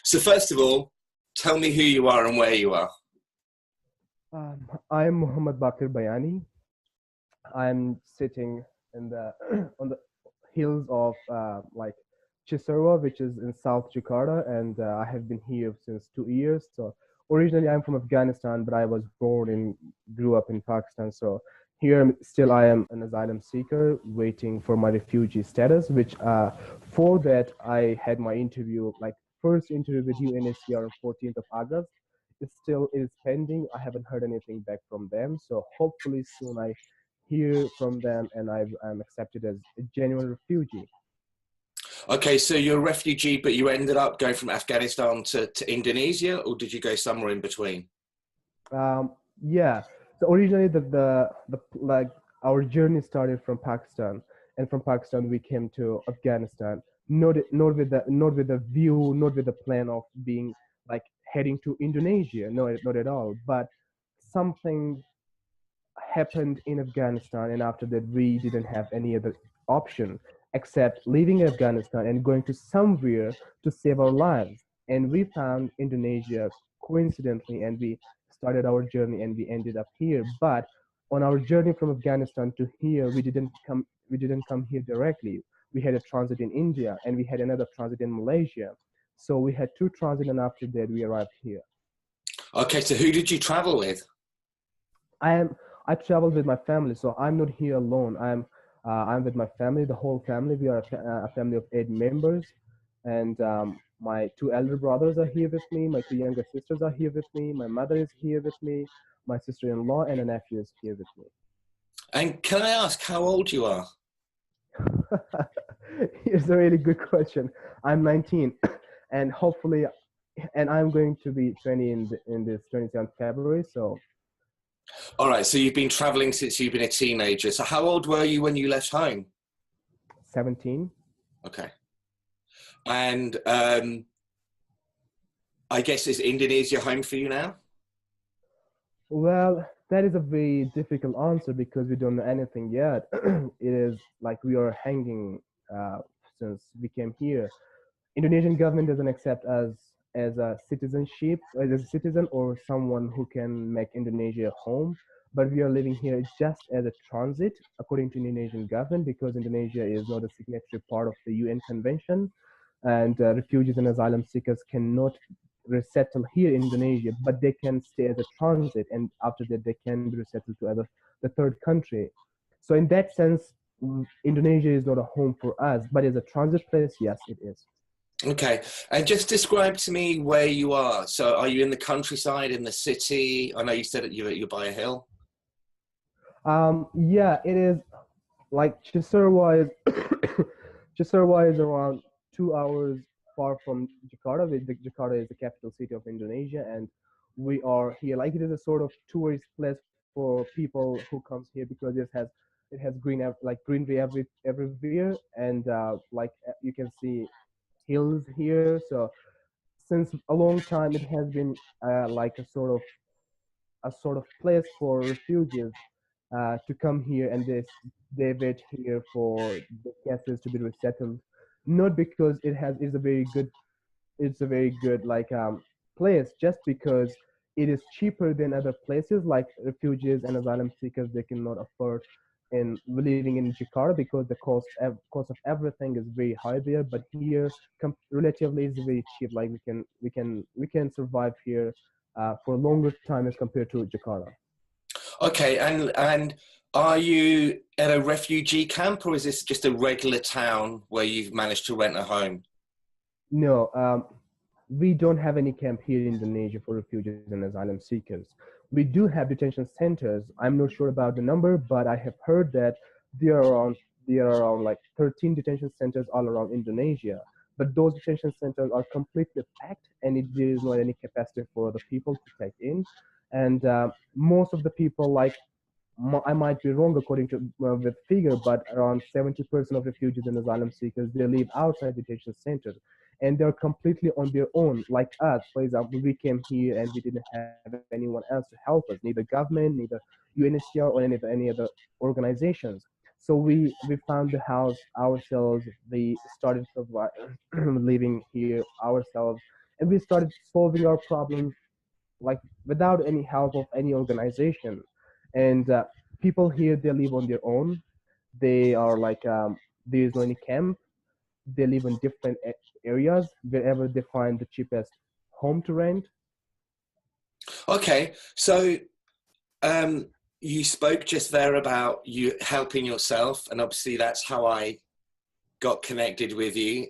So first of all, tell me who you are and where you are. I'm Muhammad Baqir Bayani. I'm sitting in the on the hills of Cisarua, which is in South Jakarta, and I have been here since 2 years. So originally I'm from Afghanistan, but I was born and grew up in Pakistan. So here still I am an asylum seeker waiting for my refugee status, which for that I had my interview, like first interview with UNHCR on 14th of August. It is pending. I haven't heard anything back from them. So hopefully soon I hear from them and I'm accepted as a genuine refugee. Okay, so you're a refugee, but you ended up going from Afghanistan to Indonesia, or did you go somewhere in between? Um, yeah. So originally the like our journey started from Pakistan, and from Pakistan we came to Afghanistan. Not with the view, not with the plan of being like heading to Indonesia. No, not at all. But something happened in Afghanistan, and after that, we didn't have any other option except leaving Afghanistan and going to somewhere to save our lives. And we found Indonesia coincidentally, and we started our journey, and we ended up here. But on our journey from Afghanistan to here, we didn't come here directly. We had a transit in India, and we had another transit in Malaysia. So we had two transit, and after that, we arrived here. Okay, so who did you travel with? I am I travel with my family, so I'm not here alone. I'm with my family, the whole family. We are a family of 8 members, and my two elder brothers are here with me. My two younger sisters are here with me. My mother is here with me. My sister-in-law and a nephew is here with me. And can I ask how old you are? Here's a really good question. I'm 19, and hopefully, and I'm going to be 20 in this 27th February. So All right, so you've been traveling since you've been a teenager. So how old were you when you left home? 17. Okay. And I guess is Indonesia home for you now? Well, that is a very difficult answer because we don't know anything yet. It is like we are hanging uh, since we came here. Indonesian government doesn't accept us as a citizenship, as a citizen or someone who can make Indonesia home. But we are living here just as a transit, according to Indonesian government, because Indonesia is not a signatory part of the UN Convention, and refugees and asylum seekers cannot resettle here in Indonesia, but they can stay as a transit, and after that they can be resettled to the third country. So in that sense, Indonesia is not a home for us, but as a transit place, yes, it is. Okay, and just describe to me where you are. So are you in the countryside, in the city? I know you said that you're by a hill. Yeah, it is like Cisarua is Cisarua is around 2 hours far from Jakarta. Jakarta is the capital city of Indonesia, and we are here. Like it is a sort of tourist place for people who comes here because it has like greenery everywhere, and you can see hills here. So since a long time, it has been like a sort of place for refugees to come here, and they wait here for the cases to be resettled, not because it's a very good like place, just because it is cheaper than other places like refugees and asylum seekers. They cannot afford in living in Jakarta because the cost of everything is very high there. But here, relatively, is very cheap. Like we can survive here for a longer time as compared to Jakarta. Okay, and are you at a refugee camp, or is this just a regular town where you've managed to rent a home? No, we don't have any camp here in Indonesia for refugees and asylum seekers. We do have detention centers. I'm not sure about the number, but I have heard that there are around there are around like 13 detention centers all around Indonesia. But those detention centers are completely packed, and there is not any capacity for the people to take in. And most of the people, like I might be wrong according to with figure, but around 70% of refugees and asylum seekers, they live outside detention centers, and they're completely on their own. Like us, for example, we came here and we didn't have anyone else to help us, neither government, neither UNHCR or any other organizations. So we found the house ourselves. We started living here ourselves, and we started solving our problems like without any help of any organization. And people here, they live on their own. They are like there is no any camp. They live in different areas wherever they find the cheapest home to rent. Okay, so you spoke just there about you helping yourself, and obviously that's how I got connected with you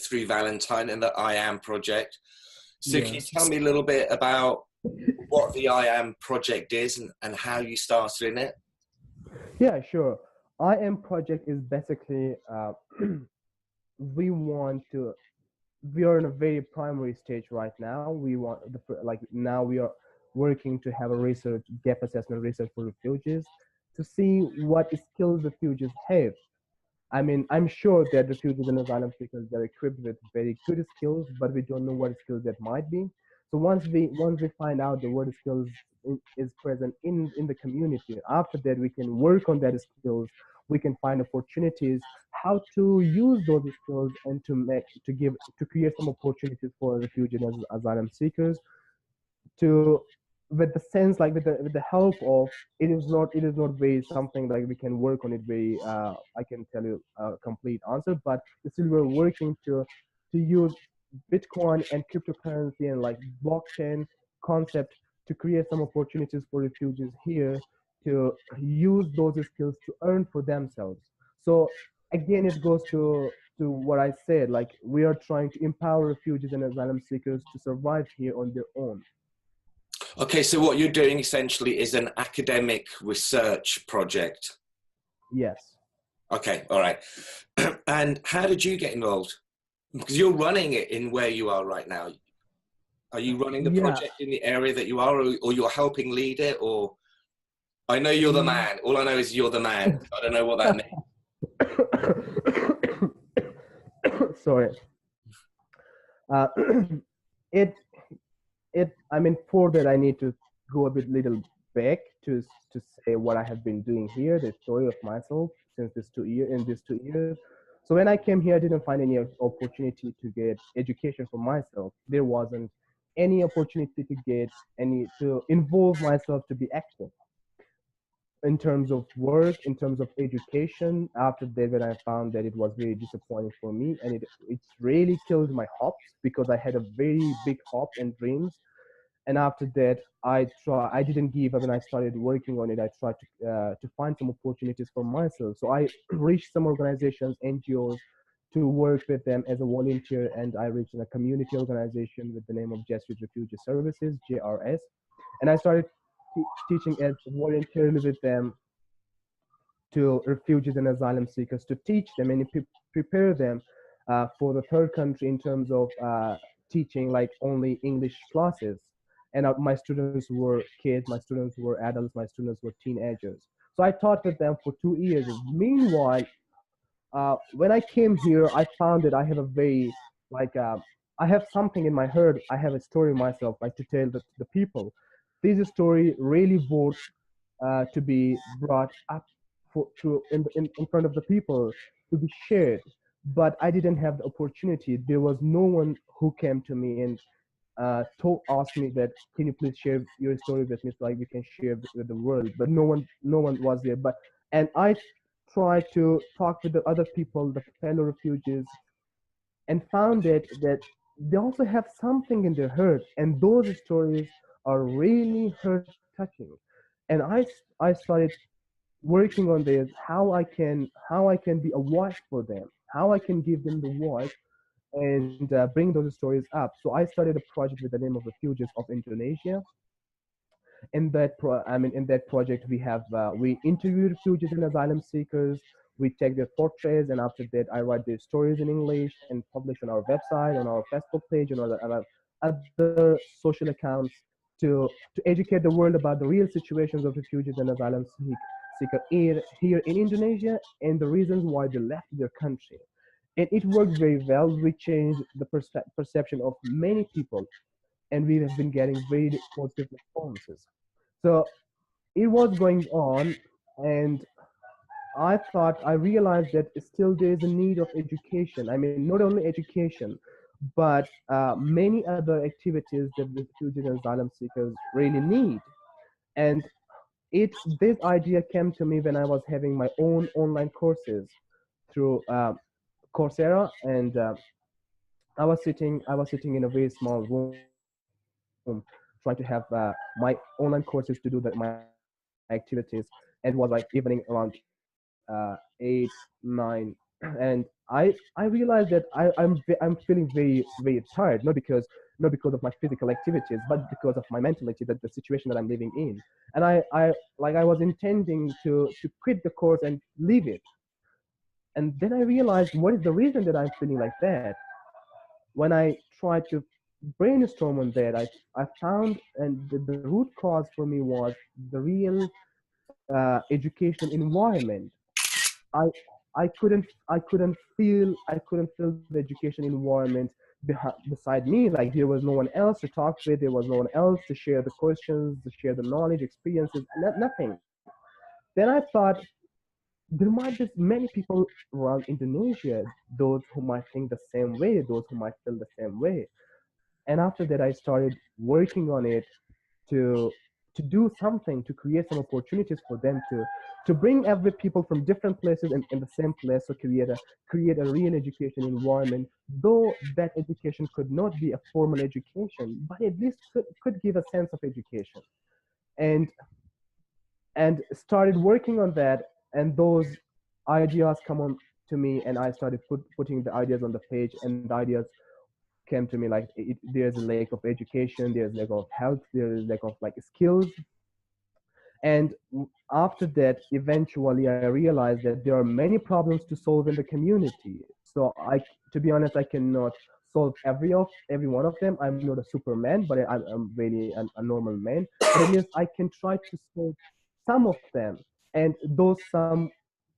through Valentine and the I Am project. So Yeah. can you tell me a little bit about what the I Am project is and how you started in it? Yeah, sure. I Am project is basically we want to. We are in a very primary stage right now. We want like now we are working to have a research gap assessment research for refugees to see what skills refugees have. I mean, I'm sure that refugees and asylum seekers are equipped with very good skills, but we don't know what skills that might be. So once we find out the what skills is present in the community, after that we can work on that skills. We can find opportunities how to use those skills and to create some opportunities for refugees and asylum seekers to with the sense like with the help of it is not very something like we can work on it very I can tell you a complete answer, but still we're working to use Bitcoin and cryptocurrency and like blockchain concept to create some opportunities for refugees here to use those skills to earn for themselves. So again it goes to what I said, like we are trying to empower refugees and asylum seekers to survive here on their own. Okay, so what you're doing essentially is an academic research project. Yes. Okay, all right. And how did you get involved? Because you're running it in where you are right now. Are you running the Yeah. project in the area that you are, or you're helping lead it? Or I know you're the Mm. man. All I know is you're the man. I don't know what that means. Sorry. Uh, it I mean, for that I need to go a bit little back to say what I have been doing here, the story of myself since these 2 years. So when I came here, I didn't find any opportunity to get education for myself. There wasn't any opportunity to get any to involve myself to be active in terms of work, in terms of education. After that, when I found that it was very disappointing for me, and it's really killed my hopes because I had a very big hopes and dreams. And after that, I didn't give up, and I started working on it. I tried to find some opportunities for myself. So I reached some organizations, NGOs, to work with them as a volunteer, and I reached a community organization with the name of Jesuit Refugee Services, JRS, and I started teaching as voluntarily with them to refugees and asylum seekers to teach them and prepare them for the third country in terms of teaching like only English classes. And my students were kids, my students were adults, my students were teenagers. So I taught with them for 2 years. Meanwhile, when I came here, I found that I have a very like I have something in my head. I have a story myself, like to tell the people. This story really worth to be brought up in front of the people to be shared. But I didn't have the opportunity. There was no one who came to me and asked me that, can you please share your story with me so like we can share with the world. But no one was there. But and I tried to talk with the other people, the fellow refugees, and found that they also have something in their heart, and those stories are really heart touching. And I started working on this, how I can be a voice for them, how I can give them the voice and bring those stories up. So I started a project with the name of Refugees of Indonesia. In that project we interview refugees and asylum seekers. We take their portraits, and after that I write their stories in English and publish on our website, on our Facebook page, and other social accounts to educate the world about the real situations of refugees and asylum seeker here in Indonesia and the reasons why they left their country. And it worked very well. We changed the perception of many people, and we have been getting very positive responses. So it was going on, and I realized that still there is a need of education. I mean, not only education, but many other activities that refugees and asylum seekers really need. And this idea came to me when I was having my own online courses through Coursera, and I was sitting in a very small room trying to have my online courses to do my activities, and it was like evening around 8, 9, and I realized that I'm feeling very tired, not because of my physical activities, but because of my mentality, that the situation that I'm living in. And I was intending to quit the course and leave it. And then I realized, what is the reason that I'm feeling like that? When I tried to brainstorm on that, I found, and the root cause for me was the real education environment. I I couldn't feel the education environment beside me. Like, there was no one else to talk with. There was no one else to share the questions, to share the knowledge, experiences, nothing. Then I thought, there might be many people around Indonesia, those who might think the same way, those who might feel the same way. And after that, I started working on it to to do something, to create some opportunities for them, to bring every people from different places in the same place, to create a real education environment, though that education could not be a formal education, but at least could give a sense of education. And and started working on that, and those ideas come on to me, and I started putting the ideas on the page, and the ideas came to me like, there's a lack of education, there's lack of health, there is lack of like skills. And after that, eventually I realized that there are many problems to solve in the community. So to be honest, I cannot solve every one of them. I'm not a superman, but I'm really a normal man. But at least I can try to solve some of them. And those some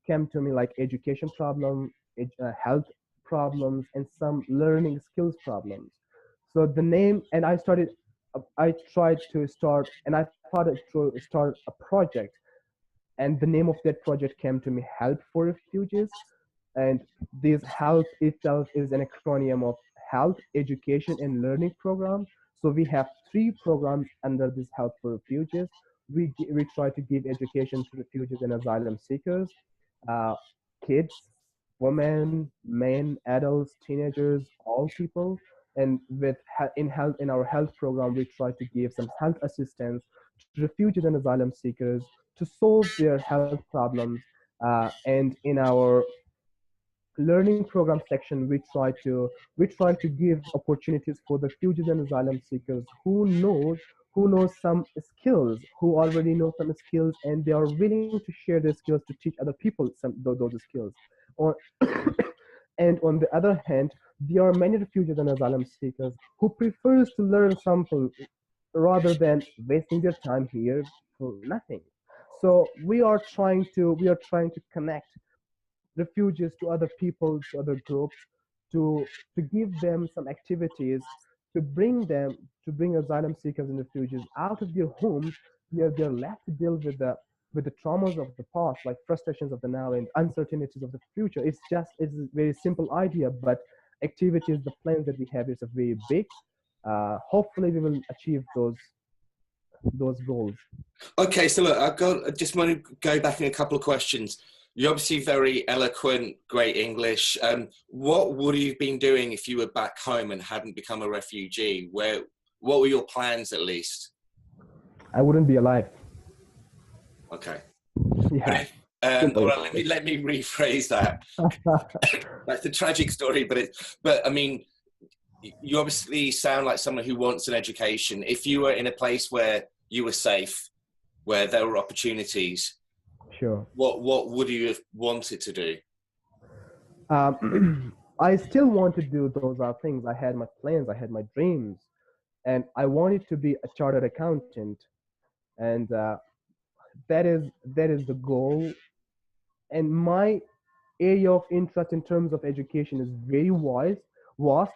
came to me like education problem, health problems, and some learning skills problems. So the name, and I tried to start, and I thought to start a project, and the name of that project came to me, Help for Refugees. And this HELP itself is an acronym of Health, Education, and Learning Program. So we have three programs under this Help for Refugees. We try to give education to refugees and asylum seekers, uh, kids, women, men, adults, teenagers, all people. And in our health program, we try to give some health assistance to refugees and asylum seekers to solve their health problems. And in our learning program section, we try to give opportunities for the refugees and asylum seekers who knows some skills, who already know some skills, and they are willing to share their skills to teach other people those skills. Or and on the other hand, there are many refugees and asylum seekers who prefers to learn something rather than wasting their time here for nothing. So we are trying to connect refugees to other people, to other groups, to give them some activities, to bring asylum seekers and refugees out of their homes, where they're left to deal with the traumas of the past, like frustrations of the now and uncertainties of the future. It's a very simple idea, but activities, the plans that we have is a very big. Hopefully, we will achieve those goals. Okay, so look, I just want to go back in a couple of questions. You're obviously very eloquent, great English. What would you have been doing if you were back home and hadn't become a refugee? What were your plans, at least? I wouldn't be alive. Okay. Yeah, All simple. right, let me rephrase that. That's a tragic story, but I mean, you obviously sound like someone who wants an education. If you were in a place where you were safe, where there were opportunities, Sure. what would you have wanted to do? I still want to do those things. I had my plans, I had my dreams, and I wanted to be a chartered accountant, and that is the goal. And my area of interest in terms of education is very vast,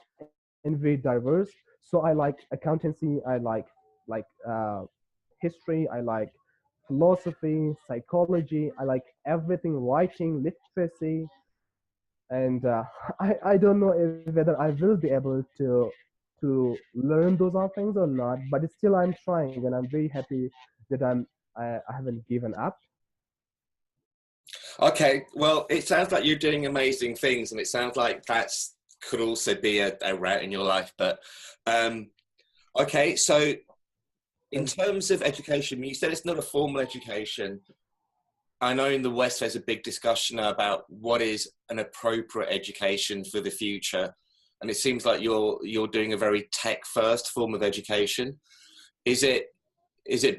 and very diverse. So I like accountancy. I like history. I like philosophy, psychology. I like everything, writing, literacy, and I don't know whether I will be able to learn those all things or not. But still, I'm trying, and I'm very happy that I haven't given up. Okay, well, it sounds like you're doing amazing things, and it sounds like that's could also be a route in your life. But okay, so in terms of education, you said it's not a formal education. I know in the West there's a big discussion about what is an appropriate education for the future, and it seems like you're doing a very tech-first form of education. Is it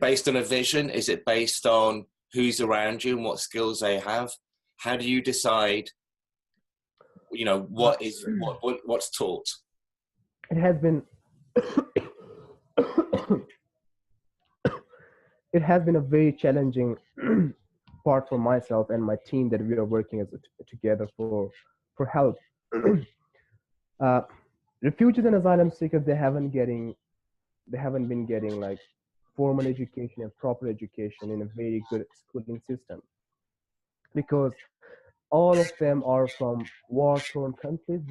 based on a vision? Is it based on who's around you and what skills they have? How do you decide, you know, Uh, what's taught? it has been it has been a very challenging part for myself and my team that we are working together for help. uh, Refugees and asylum seekers, they haven't been getting like formal education and proper education in a very good schooling system, because all of them are from war-torn countries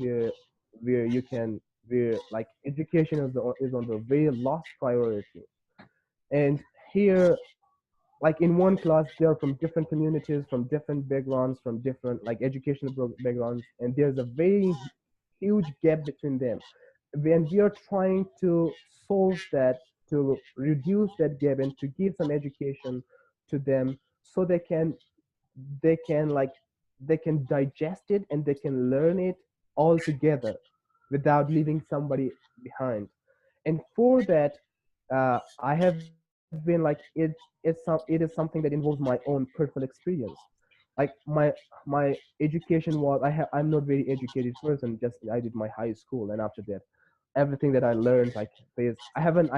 where you can where like education is on the very last priority. And here, like in one class, they are from different communities, from different backgrounds, from different like educational backgrounds, and there's a very huge gap between them. When we are trying to solve that, to reduce that gap and to give some education to them, so they can like they can digest it and they can learn it all together without leaving somebody behind. And for that, I have been like it is something that involves my own personal experience. Like my education was, I'm not very educated person, just I did my high school, and after that everything that I learned, like there's I haven't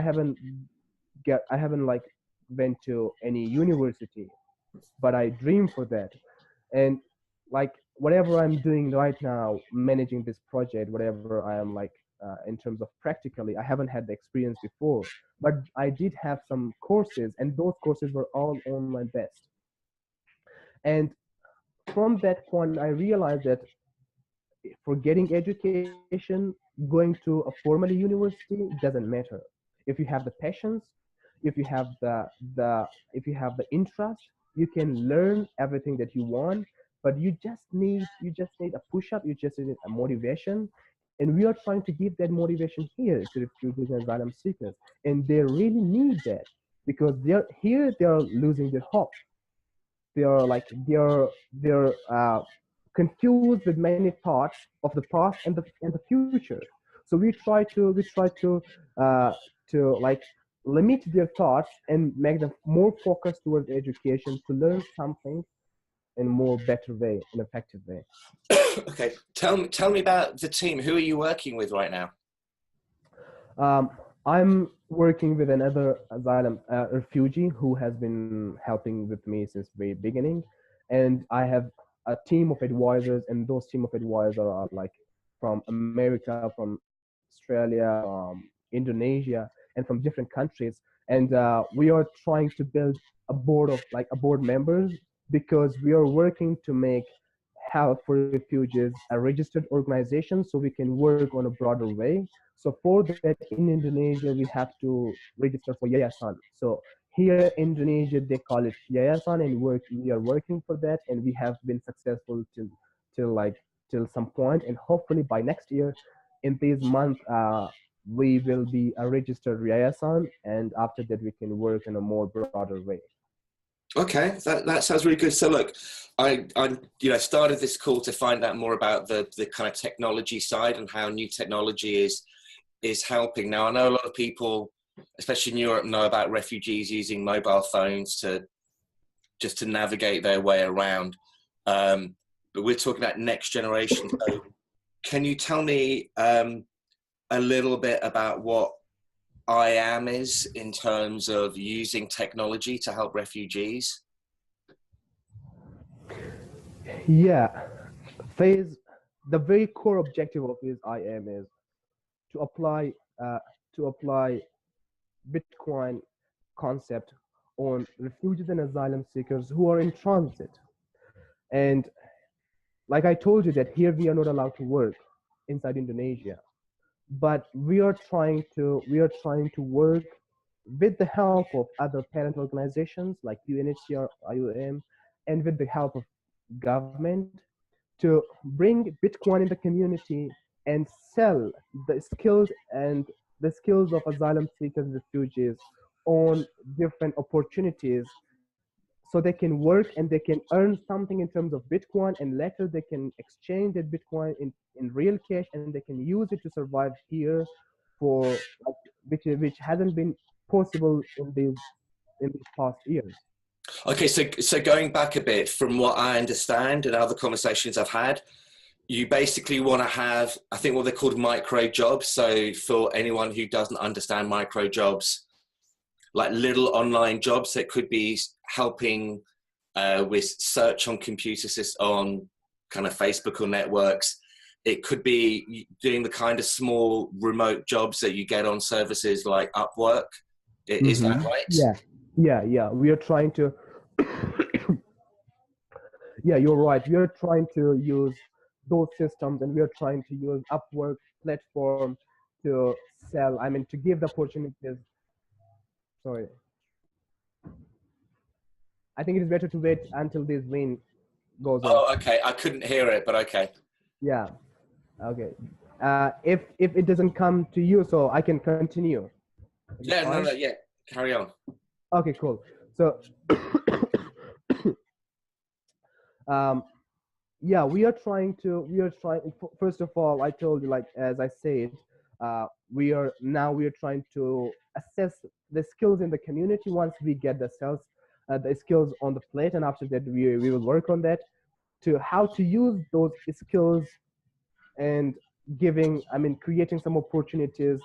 like went to any university, but I dream for that. And like whatever I'm doing right now, managing this project, whatever I am like in terms of practically, I haven't had the experience before, but I did have some courses, and those courses were all online based. And from that point, I realized that for getting education, going to a formal university doesn't matter. If you have the patience, if you have the if you have the interest, you can learn everything that you want. But you just need a push up. You just need a motivation, and we are trying to give that motivation here to refugees and asylum seekers, and they really need that, because they are losing their hope. They're confused with many thoughts of the past and the future. So uh, to like limit their thoughts and make them more focused towards education to learn something in a more better way, an effective way. Okay, tell me about the team. Who are you working with right now? Um, I'm working with another asylum refugee who has been helping with me since very beginning, and I have a team of advisors, and those team of advisors are like from America, from Australia, from Indonesia, and from different countries. And we are trying to build a board members, because we are working to make help for refugees a registered organization so we can work on a broader way. So for that, in Indonesia, we have to register for Yayasan. So here in Indonesia, they call it Yayasan, and we are working for that, and we have been successful till like till some point, and hopefully by next year, in this month, we will be a registered Yayasan, and after that, we can work in a more broader way. Okay, that sounds really good. So look, I started this call to find out more about the kind of technology side and how new technology is helping. Now I know a lot of people, especially in Europe, know about refugees using mobile phones to navigate their way around. But we're talking about next generation. So can you tell me a little bit about what I am is in terms of using technology to help refugees? Yeah, phase the very core objective of this IM is to apply uh, to apply Bitcoin concept on refugees and asylum seekers who are in transit. And like I told you that here we are not allowed to work inside Indonesia, but we are trying to work with the help of other parent organizations like UNHCR, IOM, and with the help of government to bring Bitcoin in the community and sell the skills and the skills of asylum seekers and refugees on different opportunities so they can work and they can earn something in terms of Bitcoin, and later they can exchange that Bitcoin in real cash and they can use it to survive here for like, which hasn't been possible in these past years. Okay, so going back a bit from what I understand and other conversations I've had, you basically want to have, I think, what they're called micro jobs. So for anyone who doesn't understand micro jobs, like little online jobs that could be helping with search on computer systems, on kind of Facebook or networks. It could be doing the kind of small remote jobs that you get on services like Upwork. Is that right? Yeah. We are trying to. Yeah, you're right. We are trying to use those systems, and we are trying to use Upwork platform to sell. I mean, to give the opportunities. Sorry, I think it is better to wait until this wind goes off. Oh, okay. I couldn't hear it, but okay. Yeah. Okay. If it doesn't come to you, so I can continue. Yeah, no, yeah. Carry on. Okay, cool. So, yeah, we are trying. First of all, I told you, like as I said, we are trying to assess the skills in the community. Once we get the skills on the plate, and after that, we will work on that to how to use those skills and creating some opportunities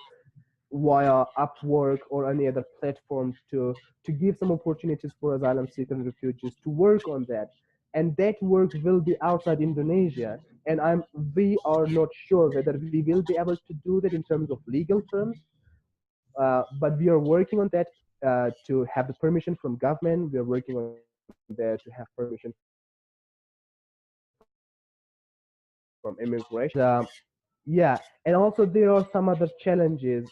via Upwork or any other platform to give some opportunities for asylum seekers and refugees to work on that. And that work will be outside Indonesia. And we are not sure whether we will be able to do that in terms of legal terms. But we are working on that to have the permission from government. We are working on that to have permission from immigration. Yeah, and also there are some other challenges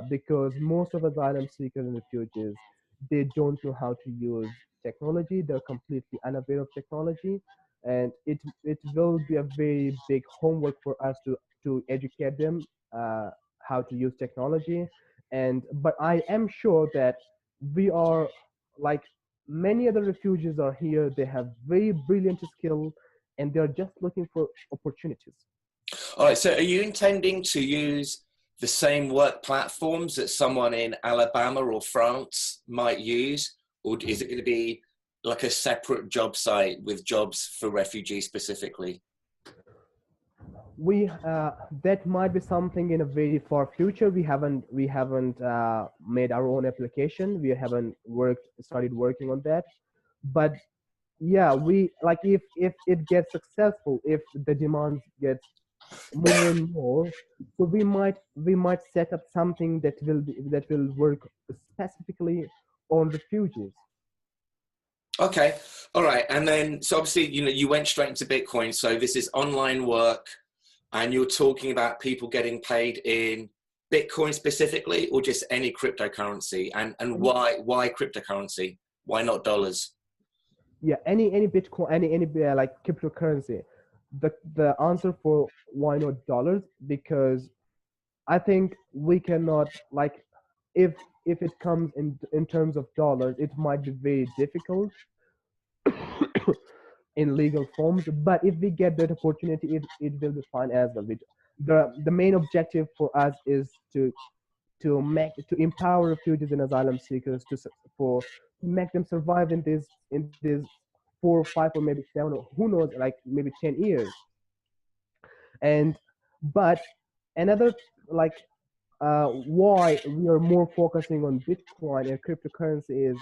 because most of asylum seekers and refugees, they don't know how to use technology. They're completely unaware of technology, and it will be a very big homework for us to educate them how to use technology. And but I am sure that we are like many other refugees are here. They have very brilliant skill, and they're just looking for opportunities. All right. So are you intending to use the same work platforms that someone in Alabama or France might use? Or is it going to be like a separate job site with jobs for refugees specifically? We that might be something in a very far future. We haven't made our own application. We haven't started working on that. But yeah, we like if it gets successful, if the demands gets more and more, so we might set up something that will work specifically on refugees. Okay. All right. And then, so obviously, you went straight into Bitcoin. So this is online work, and you're talking about people getting paid in Bitcoin specifically, or just any cryptocurrency? And why cryptocurrency? Why not dollars? Yeah, any Bitcoin, any like cryptocurrency. The answer for why not dollars, because I think we cannot like if it comes in terms of dollars, it might be very difficult in legal forms. But if we get that opportunity, it will be fine as well. The main objective for us is to empower refugees and asylum seekers to make them survive in this 4 or 5 or maybe 7, or who knows, like maybe 10 years. And but another like why we are more focusing on Bitcoin and cryptocurrency is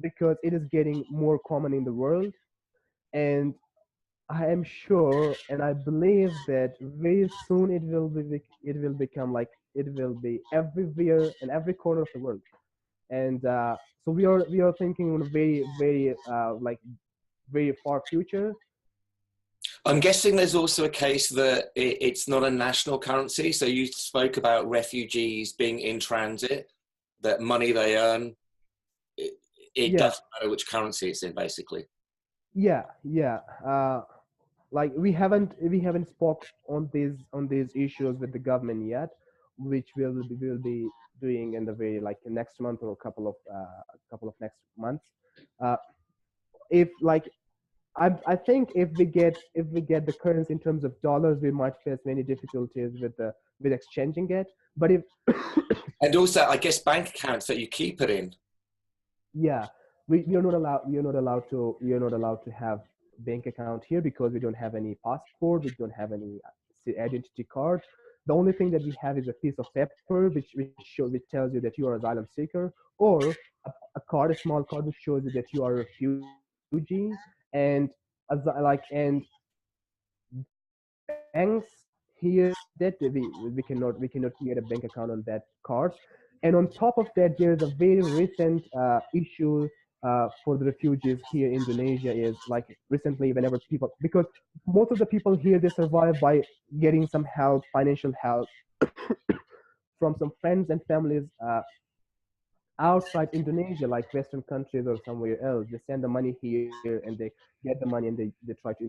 because it is getting more common in the world. And I am sure and I believe that very soon it will become like it will be everywhere in every corner of the world. And so we are thinking in a very very like very far future. I'm guessing there's also a case that it's not a national currency. So you spoke about refugees being in transit, that money they earn, it Yeah, doesn't matter which currency it's in, basically. yeah. Like we haven't spoke on these issues with the government yet, which will be doing in the very like next month or a couple of next months. Uh, if like I think if we get the currency in terms of dollars, we might face many difficulties with exchanging it. But if And also, I guess bank accounts that you keep it in. yeah, we are not allowed to have bank account here because we don't have any passport, we don't have any identity card. The only thing that we have is a piece of paper which tells you that you are asylum seeker, or a card, a small card which shows you that you are a refugee. And banks here that we cannot create a bank account on that cards. And on top of that, there is a very recent issue for the refugees here in Indonesia. Is like recently, whenever people, because most of the people here, they survive by getting some help, financial help from some friends and families outside Indonesia, like Western countries or somewhere else. They send the money here and they get the money, and they try to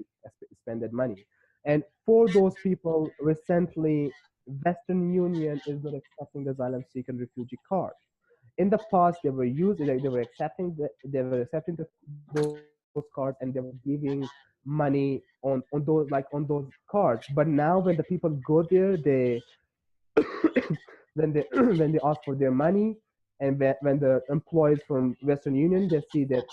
spend that money. And for those people, recently, Western Union is not accepting the asylum seeker and refugee card. In the past, those cards, and they were giving money on those cards. But now, when the people go there, they when they ask for their money, and when the employees from Western Union, they see that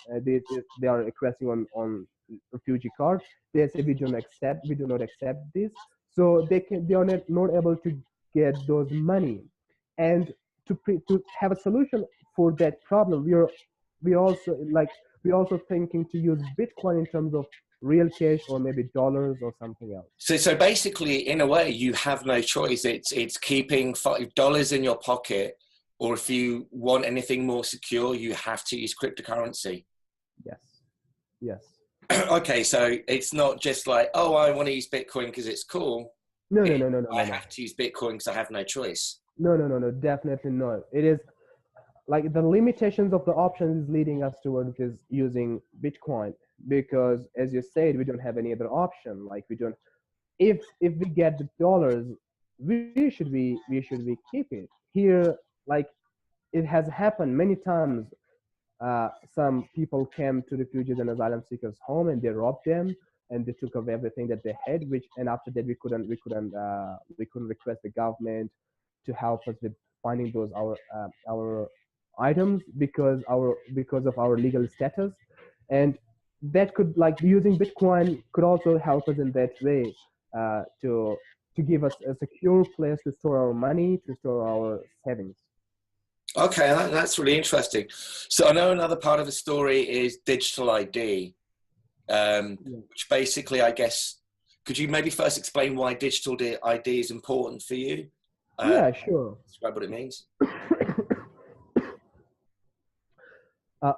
they are requesting on refugee card, they say we do not accept this. So they are not able to get those money. And to have a solution for that problem, we also like we also thinking to use Bitcoin in terms of real cash, or maybe dollars or something else. So basically, in a way, you have no choice. It's keeping $5 in your pocket, or if you want anything more secure, you have to use cryptocurrency. Yes, yes. Okay, so it's not just like, oh, I want to use Bitcoin because it's cool. No, no, no, no, no, I no, no. have to use Bitcoin because I have no choice. No, no, no, no, definitely not. It is like the limitations of the options is leading us towards this using Bitcoin, because, as you said, we don't have any other option. Like we don't. If we get the dollars, we should be keep it here. Like it has happened many times. Some people came to refugees and asylum seekers home, and they robbed them, and they took away everything that they had. Which, and after that, we couldn't request the government to help us with finding those our items, because of our legal status. And that could, like, using Bitcoin could also help us in that way, to give us a secure place to store our money, to store our savings. Okay, that's really interesting. So I know another part of the story is digital ID, Yeah, which basically, I guess, could you maybe first explain why digital ID is important for you? yeah, sure. Describe what it means. uh,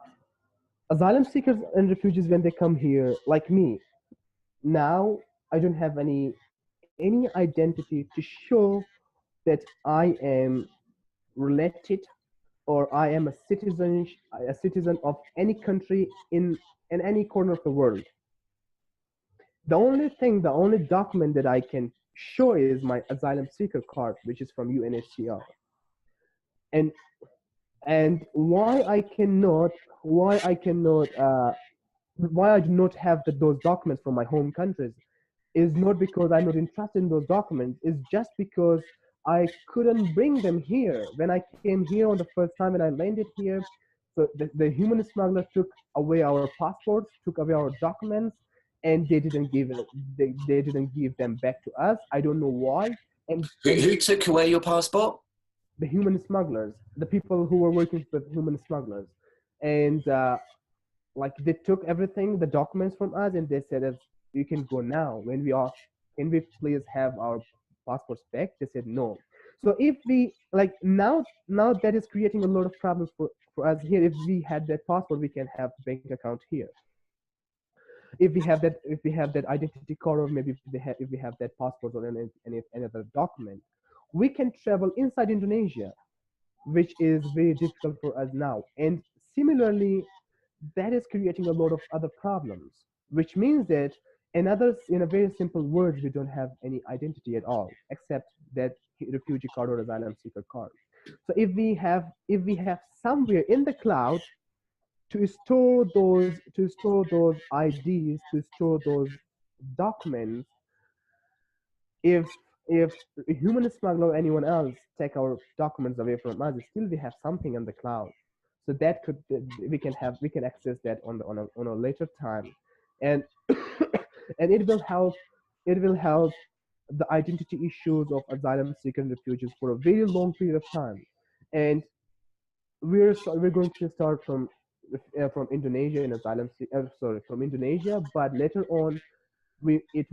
Asylum seekers and refugees, when they come here, like me, now I don't have any identity to show that I am related, or I am a citizen of any country in any corner of the world. The only document that I can show is my asylum seeker card, which is from UNHCR. And why I do not have those documents from my home countries is not because I'm not interested in those documents. It's just because I couldn't bring them here. When I came here on the first time, when I landed here, so the human smuggler took away our passports, took away our documents, and they didn't give them back to us. I don't know why. And Who took away your passport? the human smugglers, the people who were working with human smugglers, and like they took everything, the documents from us, and they said that you can go now. When we asked, can we please have our passports back, they said no. So if we, like, now that is creating a lot of problems for us here. If we had that passport, we can have bank account here. if we have that identity card, or maybe if we have that passport or any other document, we can travel inside Indonesia, which is very difficult for us now. And similarly, that is creating a lot of other problems, which means that in a very simple words, we don't have any identity at all, except that refugee card or asylum seeker card. So if we have somewhere in the cloud to store those IDs, to store those documents, if if a human smuggler or anyone else take our documents away from us, still we have something in the cloud. So that could we can access that on a later time, and and it will help the identity issues of asylum seekers and refugees for a very long period of time. And we're going to start from Indonesia in sorry, from Indonesia, but later on it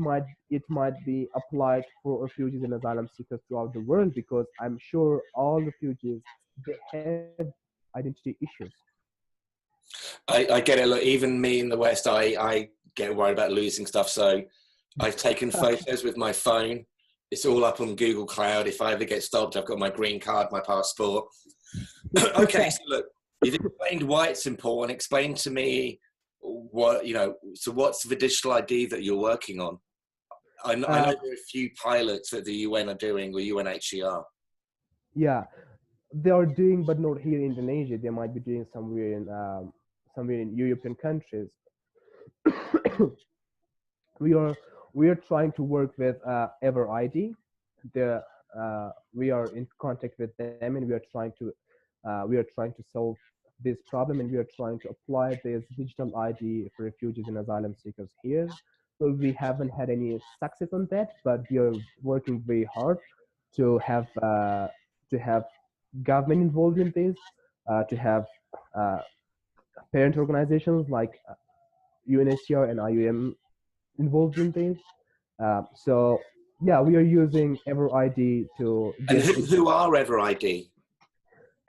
might be applied for refugees and asylum seekers throughout the world, because I'm sure all refugees, they have identity issues. I get it. Look, even me in the West, I get worried about losing stuff. So I've taken photos with my phone. It's all up on Google Cloud. If I ever get stopped, I've got my green card, my passport. Okay, so look, you've explained why it's important. Explain to me what, so what's the digital ID that you're working on? I know there are a few pilots that the UN are doing, or UNHCR. Yeah, they are doing, but not here in Indonesia. They might be doing somewhere in European countries. we are we are trying to work with Ever ID. We are in contact with them, and we are trying to solve this problem, and we are trying to apply this digital ID for refugees and asylum seekers here. So we haven't had any success on that, but we are working very hard to have government involved in this, to have uh, parent organizations like UNHCR and IUM involved in this. So yeah, we are using Ever ID to And give it. who are Ever ID?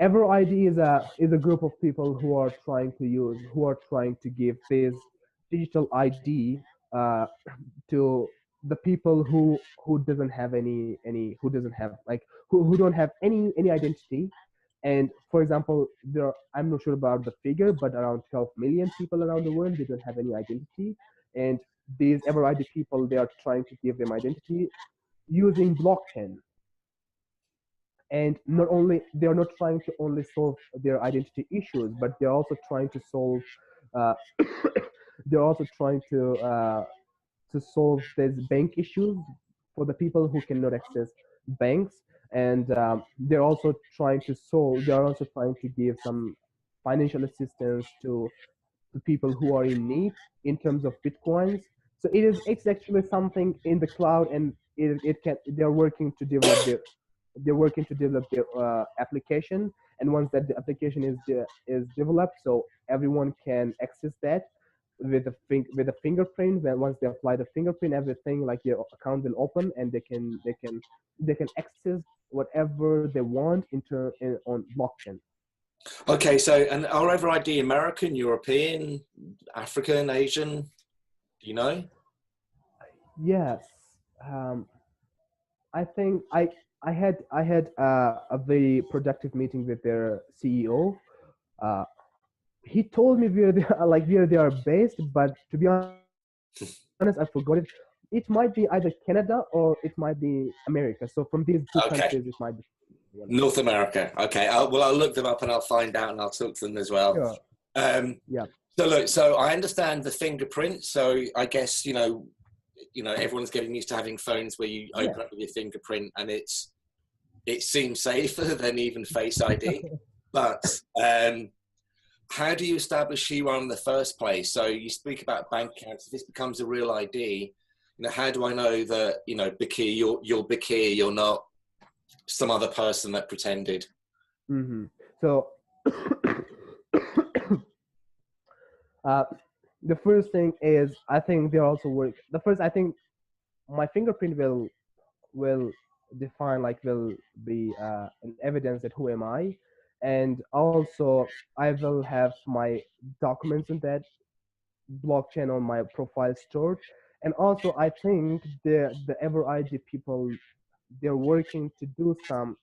Ever ID is a group of people who are trying to give this digital ID to the people who doesn't have who doesn't have like who don't have any identity. And for example, I'm not sure about the figure, but around 12 million people around the world, they don't have any identity. And these Ever ID people, they are trying to give them identity using blockchain. And not only they are not trying to only solve their identity issues, but they're also trying to solve uh, they're also trying to solve these bank issues for the people who cannot access banks. And they are also trying to give some financial assistance to people who are in need in terms of bitcoins. So it's actually something in the cloud, and it can they're working to develop their application. And once that the application is developed, so everyone can access that with a fingerprint. When once they apply the fingerprint, everything like their account will open, and they can access whatever they want on blockchain. Okay, so, and are Ever ID American, European, African, Asian? Do you know? Yes. um, I think I had a very productive meeting with their CEO. Uh, he told me where they are, like where they are based, but to be honest, I forgot it. It might be either Canada or it might be America. So from these two countries, it Okay, might be one of them. North America. Okay, I'll look them up and I'll find out and I'll talk to them as well. Sure. Um, Yeah. so look, so I understand the fingerprint. So I guess everyone's getting used to having phones where you open up with your fingerprint, and it seems safer than even Face ID. But how do you establish who you are in the first place? So you speak about bank accounts. If this becomes a real ID, how do I know that Baqir, you're Baqir, you're not some other person that pretended? Mm-hmm. So uh, the first thing is, I think they're also work. The first, I think my fingerprint will define, like will be an evidence that who am I. And also I will have my documents in that. blockchain on my profile stored. And also I think the ever IG people, they're working to do some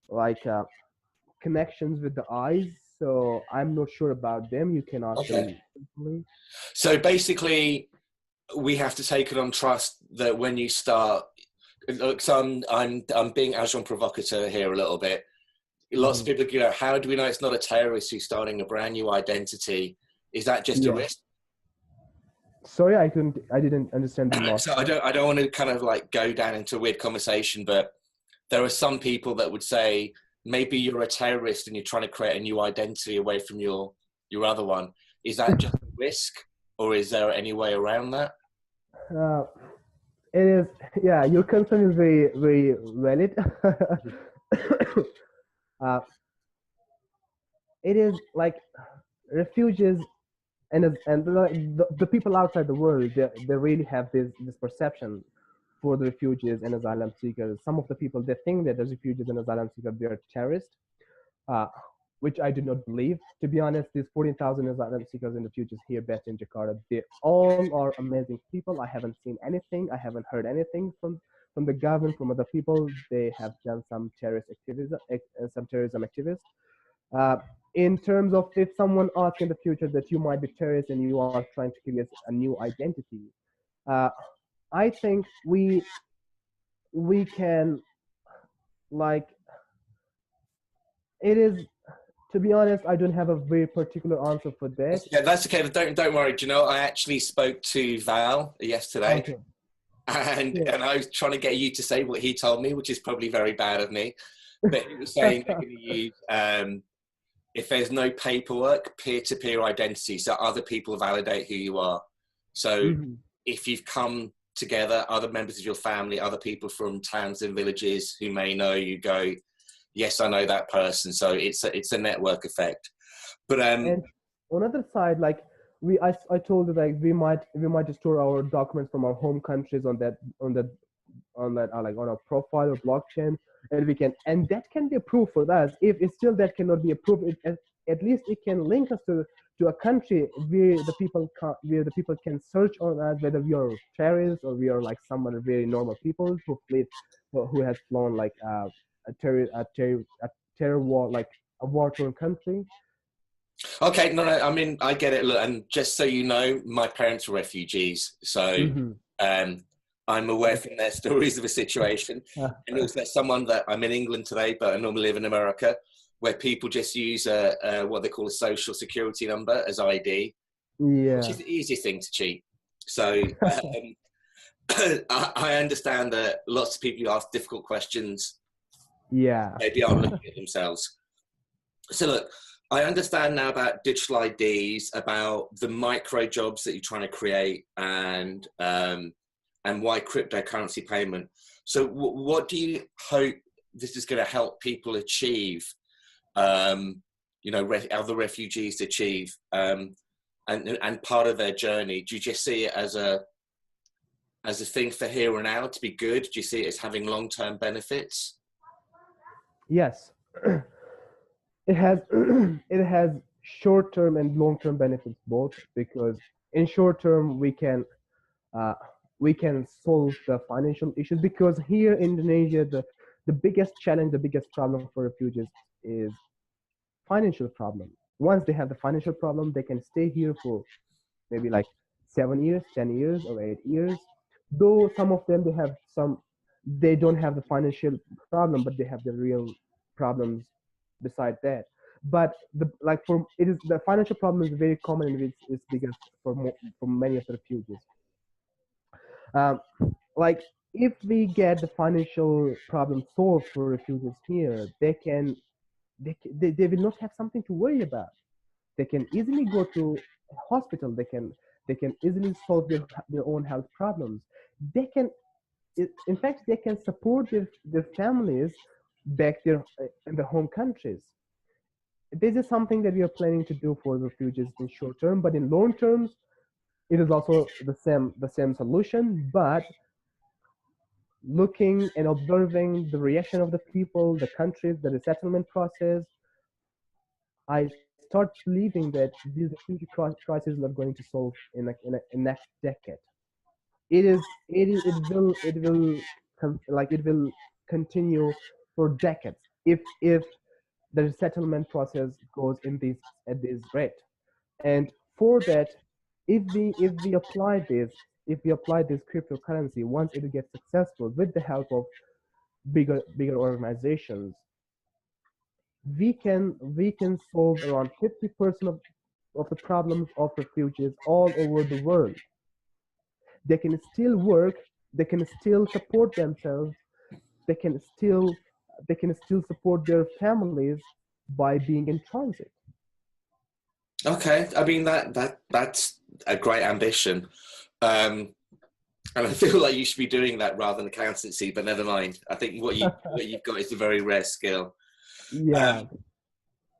like connections with the eyes. So I'm not sure about them. You can ask them Okay. simply. So basically, we have to take it on trust that when you start, look, so I'm being agent provocateur here a little bit. Lots of Mhm. people go, how do we know it's not a terrorist who's starting a brand new identity? Is that just a Yeah. risk? Sorry, I didn't understand the last So part. I don't want to kind of like go down into a weird conversation, but there are some people that would say maybe you're a terrorist and you're trying to create a new identity away from your other one. Is that just a risk, or is there any way around that? Uh, it is, yeah, your concern is very, very valid. uh, it is like refugees and the people outside the world, they really have this perception for the refugees and asylum seekers. Some of the people, they think that the refugees and asylum seekers, they are terrorists, uh, which I do not believe. To be honest, these 14,000 asylum seekers and refugees here based in Jakarta, they all are amazing people. I haven't seen anything. I haven't heard anything from the government, from other people. They have done some terrorist activism, some terrorism activists. Uh, in terms of if someone asks in the future that you might be terrorist and you are trying to create a new identity, uh, I think we can like it is. To be honest, I don't have a very particular answer for that. Yeah, that's okay. Don't worry. Do you know, I actually spoke to Val yesterday, Okay. and Yeah. I was trying to get you to say what he told me, which is probably very bad of me. But he was saying they're going to use, if there's no paperwork, peer-to-peer identity, so other people validate who you are. So Mhm. if you've come together, other members of your family, other people from towns and villages who may know you, go, yes, I know that person. So it's a network effect. But And on the other side, like I told you, like we might store our documents from our home countries on that like on a profile or blockchain, and we can, and that can be a proof for us. If it's still that cannot be a proof, at least it can link us to a country where the people can search on us whether we are terrorists or we are like someone very normal people who has flown like a terror war, like a war-torn country. okay, no, I mean, I get it. Look, and just so you know, my parents were refugees, so Mm-hmm. um, I'm aware from their stories of a situation. And also, there's someone that I'm in England today, but I normally live in America, where people just use what they call a social security number as ID, which Yeah. is the easiest thing to cheat. So I understand that lots of people ask difficult questions, Yeah. maybe aren't looking at themselves. So look, I understand now about digital IDs, about the micro jobs that you're trying to create, and why cryptocurrency payment. So what do you hope this is going to help people achieve? You know, other refugees achieve, and part of their journey. Do you just see it as a thing for here and now to be good? Do you see it as having long-term benefits? Yes. It has it has short term and long term benefits both, because in short term uh, we can solve the financial issues, because here in Indonesia the biggest challenge, the biggest problem for refugees is financial problem. Once they have the financial problem, they can stay here for maybe like 7 years, 10 years, or 8 years. Though some of them, they don't have the financial problem, but they have the real problems beside that. But the like for it is the financial problem is very common, and it's biggest for many of the refugees. Um, like if we get the financial problem solved for refugees here, they will not have something to worry about. They can easily go to a hospital. They can easily solve their own health problems. They can, in fact, they can support their families back there in their home countries. This is something that we are planning to do for refugees in short term, but in long terms, it is also the same solution. But looking and observing the reaction of the people, the countries, the resettlement process, I start believing that these refugee crises are not going to solve in next decade. It will continue for decades if the resettlement process goes in this at this rate. And for that, if we apply this cryptocurrency, once it gets successful with the help of bigger organizations, we can solve around 50% of the problems of refugees all over the world. They can still work, they can still support themselves, they can still support their families by being in transit. Okay, I mean that's a great ambition, and I feel like you should be doing that rather than accountancy. But never mind. I think what you've got is a very rare skill. Yeah.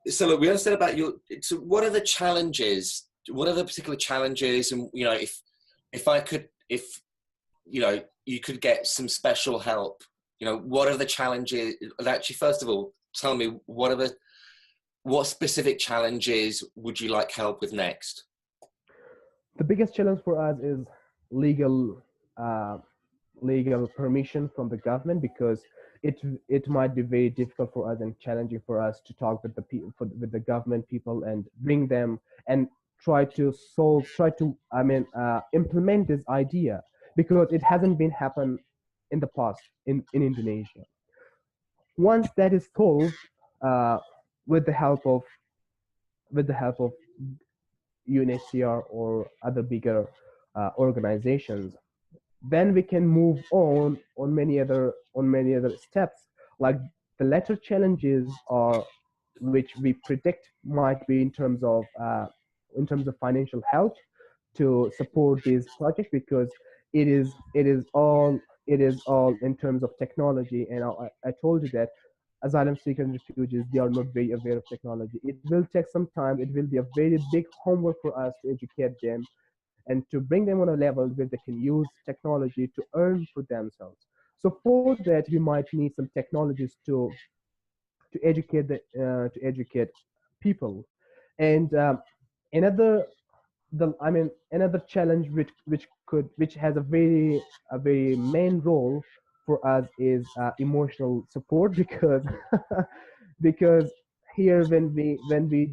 So look, we understand about your. So what are the challenges? What are the particular challenges? And if you could get some special help. What are the challenges? Actually, first of all, tell me what specific challenges would you like help with next? The biggest challenge for us is legal uh, legal permission from the government, because it might be very difficult for us and challenging for us to talk with the people with the government people and bring them and try to implement this idea, because it hasn't been happened in the past in Indonesia. Once that is solved, uh, with the help of UNHCR or other bigger organizations, then we can move on many other steps. Like the latter challenges are which we predict might be in terms of financial help to support this project, because it is all in terms of technology. And I told you that asylum seekers and refugees, they are not very aware of technology. It will take some time. It will be a very big homework for us to educate them and to bring them on a level where they can use technology to earn for themselves. So for that, we might need some technologies to educate people. And another another challenge which has a very main role for us is emotional support, because because here when we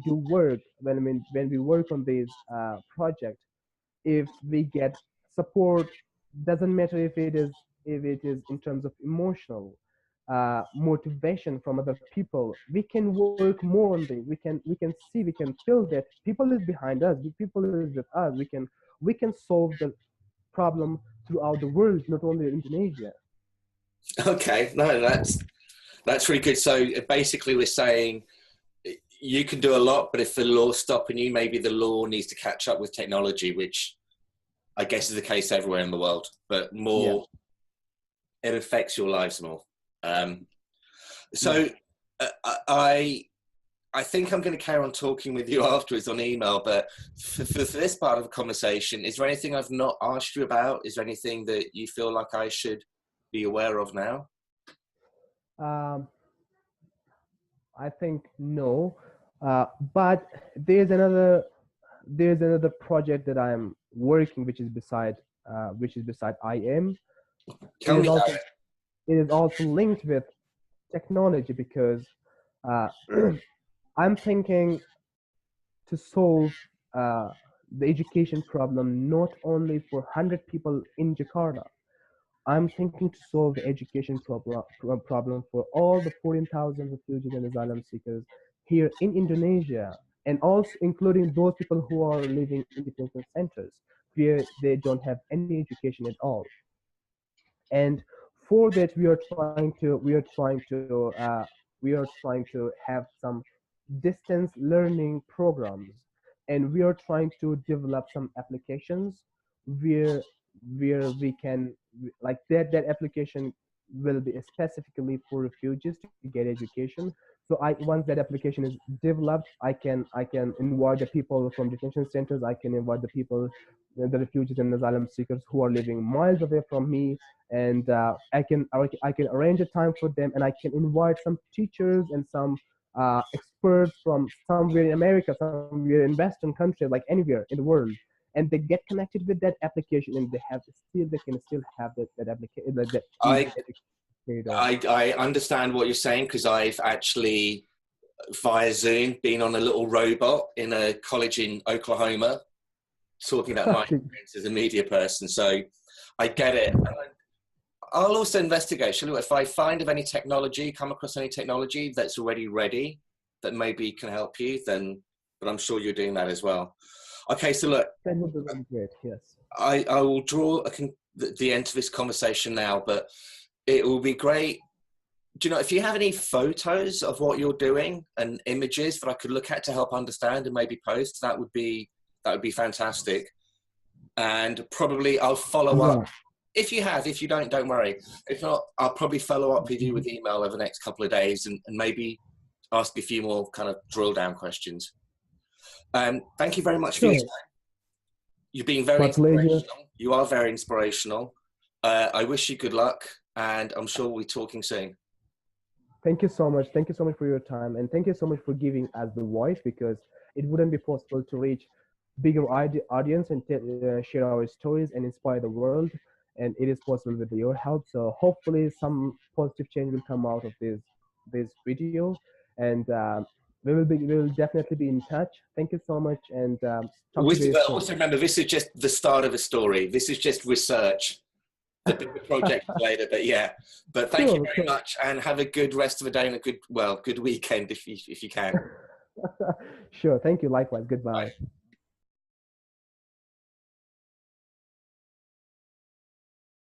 do work when we work on this project, if we get support, doesn't matter if it is in terms of emotional motivation from other people, we can work more on this. We can feel that people is behind us, people is with us. We can solve the problem throughout the world, not only Indonesia. Okay, no, that's really good. So basically, we're saying you can do a lot, but if the law's stopping you, maybe the law needs to catch up with technology, which I guess is the case everywhere in the world, but more, yeah. It affects your lives more. So yeah. I think I'm going to carry on talking with you afterwards on email, but for this part of the conversation, is there anything I've not asked you about? Is there anything that you feel like I should be aware of now? I think no, but there's another project that I'm working, which is beside IM. Tell me about it. It is also linked with technology, because uh, I'm thinking to solve uh, the education problem not only for 100 people in Jakarta. I'm thinking to solve the education problem for all the 14,000 refugees and asylum seekers here in Indonesia, and also including those people who are living in detention centers where they don't have any education at all. And for that, we are trying to have some distance learning programs, and we are trying to develop some applications where we can, like, that application will be specifically for refugees to get education. So once that application is developed, I can invite the people from detention centers, I can invite the people, the refugees and asylum seekers who are living miles away from me, and I can arrange a time for them, and I can invite some teachers and some experts from somewhere in America, somewhere in Western country, like anywhere in the world, and they get connected with that application, and they can still have that application, that I, educated on. I understand what you're saying, because I've actually, via Zoom, been on a little robot in a college in Oklahoma, talking about my experience as a media person. So I get it. I'll also investigate. If I find of any technology, come across any technology that's already ready, that maybe can help you, then, but I'm sure you're doing that as well. Okay, so look, that would be really great. Yes, I will draw the end to this conversation now, but it will be great. Do you know, if you have any photos of what you're doing and images that I could look at to help understand and maybe post, that would be fantastic. And probably I'll follow up. If you have, if you don't worry. If not, I'll probably follow up with you with email over the next couple of days, and maybe ask a few more kind of drill down questions. Thank you very much for your time. You've been very inspirational. You are very inspirational. I wish you good luck, and I'm sure we'll be talking soon. Thank you so much. Thank you so much for your time, and thank you so much for giving us the voice, because it wouldn't be possible to reach bigger audience and share our stories and inspire the world. And it is possible with your help. So hopefully some positive change will come out of this video, and we will definitely be in touch. Thank you so much, and also remember, this is just the start of a story. This is just research. The bigger project later, but yeah. But thank you very much, and have a good rest of the day and a good weekend if you can. Sure. Thank you. Likewise. Goodbye. Bye.